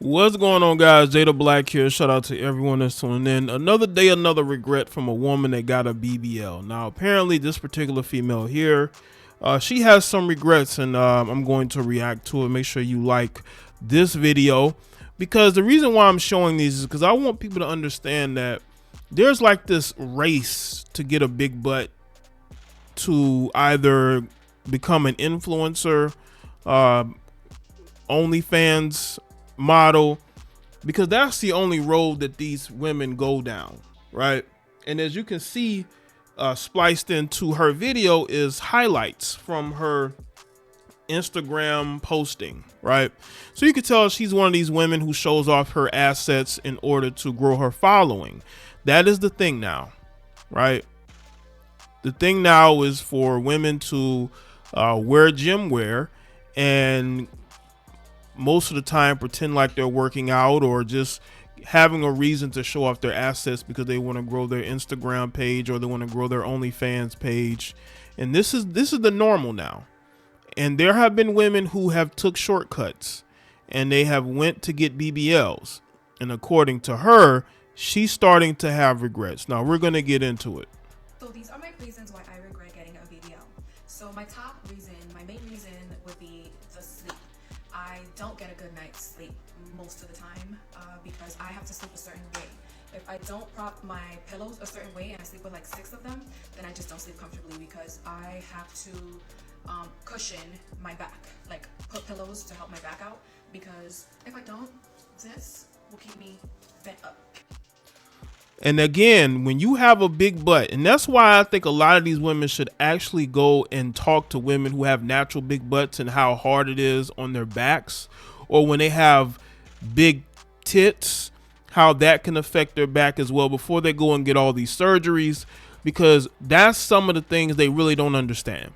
What's going on, guys? Jada Black here. Shout out to everyone that's tuning in. Another day, another regret from a woman that got a BBL. Now, apparently, this particular female here, she has some regrets, and I'm going to react to it. Make sure you like this video, because the reason why I'm showing these is because I want people to understand that there's like this race to get a big butt, to either become an influencer, uh, OnlyFans model, because that's the only road that these women go down, right? And as you can see, spliced into her video is highlights from her Instagram posting, right? So you can tell she's one of these women who shows off her assets in order to grow her following. That is the thing now, right? The thing now is for women to wear gym wear and most of the time pretend like they're working out, or just having a reason to show off their assets because they want to grow their Instagram page or they want to grow their OnlyFans page. And this is the normal now. And there have been women who have took shortcuts and they have went to get BBLs. And according to her, she's starting to have regrets. Now we're going to get into it. So these are my reasons why I regret getting a BBL. So my top reason, my main reason would be the sleep. I don't get a good night's sleep most of the time because I have to sleep a certain way. If I don't prop my pillows a certain way and I sleep with like 6 of them, then I just don't sleep comfortably because I have to cushion my back, like put pillows to help my back out, because if I don't, this will keep me bent up. And again, when you have a big butt, and that's why I think a lot of these women should actually go and talk to women who have natural big butts and how hard it is on their backs, or when they have big tits, how that can affect their back as well before they go and get all these surgeries, because that's some of the things they really don't understand.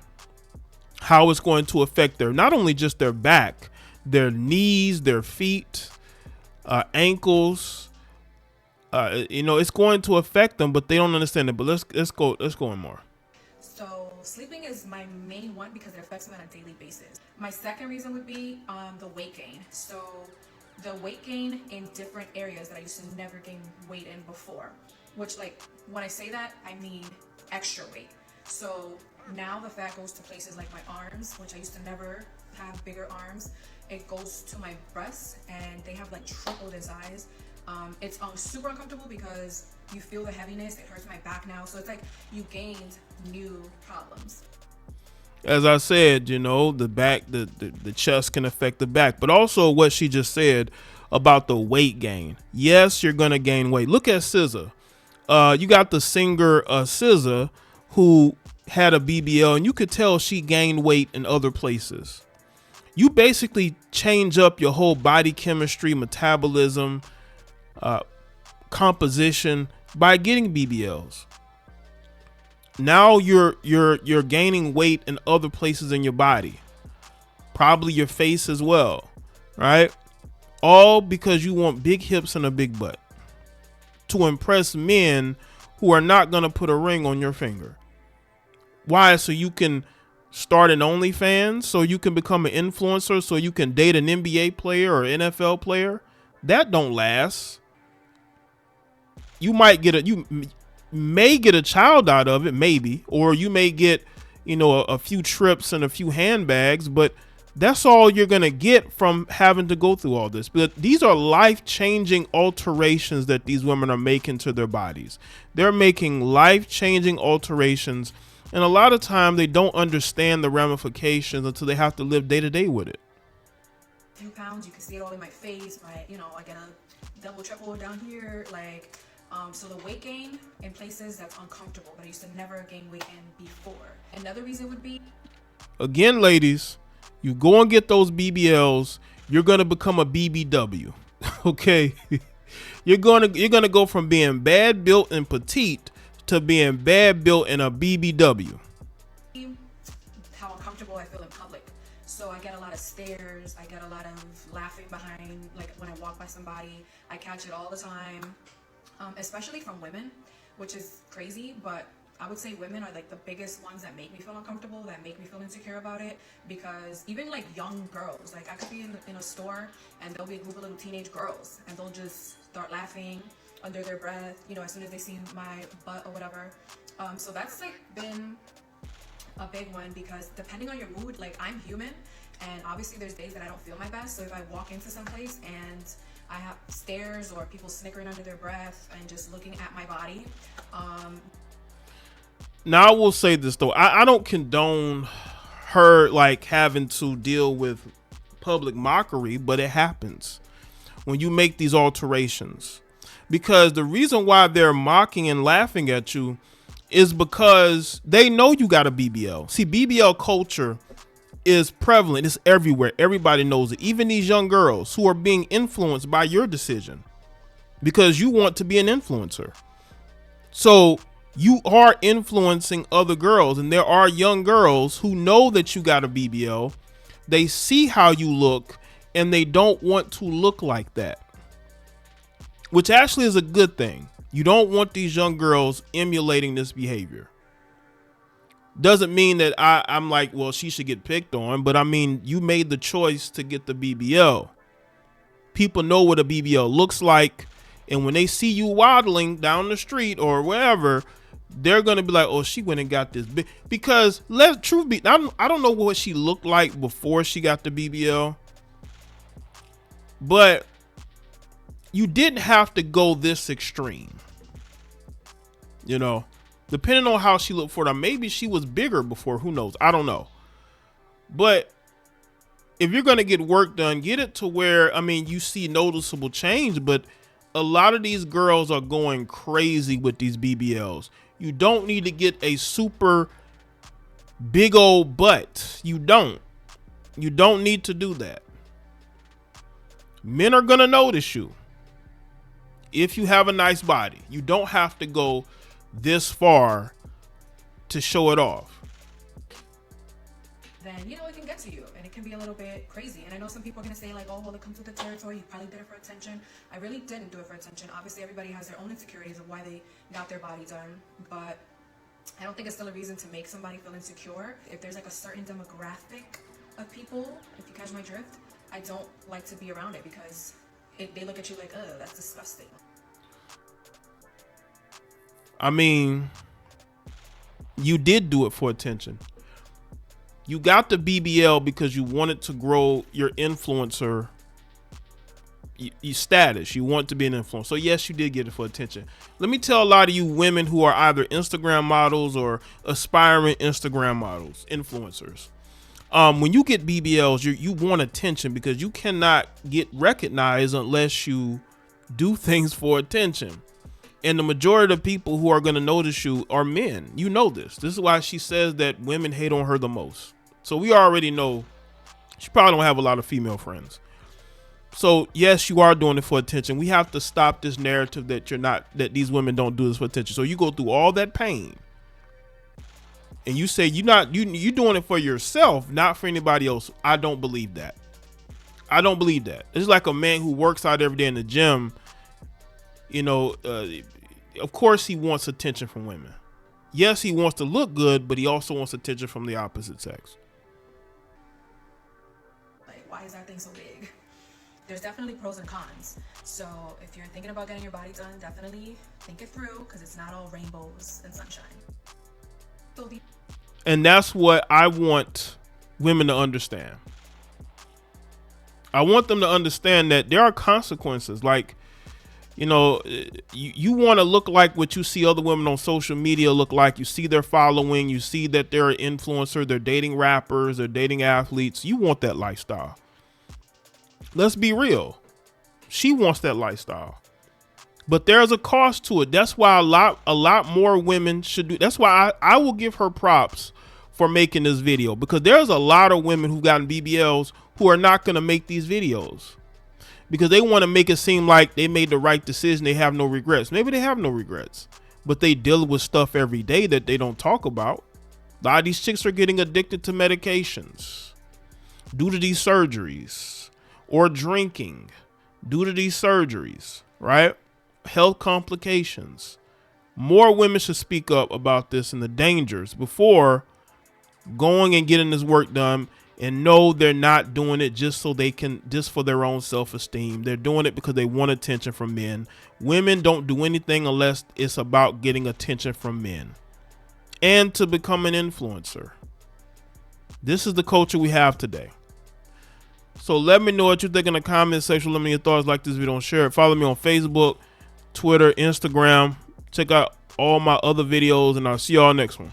How it's going to affect their, not only just their back, their knees, their feet, ankles. It's going to affect them, but they don't understand it. But let's go in more. So sleeping is my main one because it affects me on a daily basis. My second reason would be the weight gain. So the weight gain in different areas that I used to never gain weight in before, which, like, when I say that, I mean extra weight. So now the fat goes to places like my arms, which I used to never have bigger arms. It goes to my breasts and they have like tripled in size. It's super uncomfortable because you feel the heaviness. It hurts my back now. So it's like you gained new problems. As I said, the back, the chest can affect the back, but also what she just said about the weight gain. Yes, you're going to gain weight. Look at SZA. You got the singer SZA, who had a BBL, and you could tell she gained weight in other places. You basically change up your whole body chemistry, metabolism, composition by getting BBLs. Now you're gaining weight in other places in your body, probably your face as well, right? All because you want big hips and a big butt to impress men who are not going to put a ring on your finger. Why? So you can start an OnlyFans, so you can become an influencer, so you can date an NBA player or NFL player. That don't last. You may get a child out of it, maybe, or you may get, a few trips and a few handbags, but that's all you're going to get from having to go through all this. But these are life-changing alterations that these women are making to their bodies. They're making life-changing alterations, and a lot of time they don't understand the ramifications until they have to live day to day with it. A few pounds, you can see it all in my face. I get a double, triple down here, like. So the weight gain in places that's uncomfortable, but I used to never gain weight in before. Another reason would be, again, ladies, you go and get those BBLs, you're gonna become a BBW. Okay, you're gonna go from being bad built and petite to being bad built and a BBW. how uncomfortable I feel in public. So I get a lot of stares. I get a lot of laughing behind, like when I walk by somebody. I catch it all the time. Especially from women, which is crazy, but I would say women are like the biggest ones that make me feel uncomfortable, that make me feel insecure about it. Because even like young girls, like I could be in a store and there'll be a group of little teenage girls and they'll just start laughing under their breath, you know, as soon as they see my butt or whatever. So that's like been a big one, because depending on your mood, like I'm human, and obviously there's days that I don't feel my best. So if I walk into some place and I have stares or people snickering under their breath and just looking at my body. Now I will say this though, I don't condone her like having to deal with public mockery, but it happens when you make these alterations. Because the reason why they're mocking and laughing at you is because they know you got a BBL. See, BBL culture is prevalent. It's everywhere. Everybody knows it. Even these young girls who are being influenced by your decision because you want to be an influencer. So you are influencing other girls, and there are young girls who know that you got a BBL. They see how you look and they don't want to look like that, which actually is a good thing. You don't want these young girls emulating this behavior. Doesn't mean that I'm like, well, she should get picked on, but I mean, you made the choice to get the BBL. People know what a BBL looks like, and when they see you waddling down the street or wherever, they're gonna be like, oh, she went and got this big. Because truth be, I don't know what she looked like before she got the BBL, but you didn't have to go this extreme. You know, depending on how she looked for them, maybe she was bigger before. Who knows? I don't know. But if you're going to get work done, get it to where, I mean, you see noticeable change. But a lot of these girls are going crazy with these BBLs. You don't need to get a super big old butt. You don't need to do that. Men are going to notice you if you have a nice body. You don't have to go this far to show it off. Then, you know, it can get to you and it can be a little bit crazy. And I know some people are going to say like, oh, well, it comes with the territory. You probably did it for attention. I really didn't do it for attention. Obviously, everybody has their own insecurities of why they got their body done. But I don't think it's still a reason to make somebody feel insecure. If there's like a certain demographic of people, if you catch my drift, I don't like to be around it, because they look at you like, oh, that's disgusting. I mean, you did do it for attention. You got the BBL because you wanted to grow your influencer your status. You want to be an influencer. So yes, you did get it for attention. Let me tell a lot of you women who are either Instagram models or aspiring Instagram models, influencers. When you get BBLs, you want attention, because you cannot get recognized unless you do things for attention. And the majority of people who are going to notice you are men. You know this. This is why she says that women hate on her the most. So we already know she probably don't have a lot of female friends. So yes, you are doing it for attention. We have to stop this narrative that that these women don't do this for attention. So you go through all that pain and you say you doing it for yourself, not for anybody else. I don't believe that. I don't believe that. It's like a man who works out every day in the gym. You know, of course he wants attention from women. Yes, he wants to look good, but he also wants attention from the opposite sex. Like, why is that thing so big? There's definitely pros and cons. So if you're thinking about getting your body done, definitely think it through, because it's not all rainbows and sunshine. And that's what I want women to understand. I want them to understand that there are consequences. Like, you know, you want to look like what you see other women on social media look like. You see their following. You see that they're an influencer. They're dating rappers. They're dating athletes. You want that lifestyle. Let's be real. She wants that lifestyle. But there's a cost to it. That's why a lot more women should do. That's why I will give her props for making this video, because there's a lot of women who've gotten BBLs who are not going to make these videos because they want to make it seem like they made the right decision. They have no regrets. Maybe they have no regrets, but they deal with stuff every day that they don't talk about. A lot of these chicks are getting addicted to medications due to these surgeries, or drinking due to these surgeries, right? Health complications, More women should speak up about this and the dangers before going and getting this work done, and know they're not doing it just so they can, just for their own self-esteem. They're doing it because they want attention from men. Women don't do anything unless it's about getting attention from men and to become an influencer. This is the culture we have today. So let me know what you think in the comment section. Let me know your thoughts. Like this video and share it. Follow me on Facebook, Twitter, Instagram. Check out all my other videos, and I'll see y'all next one.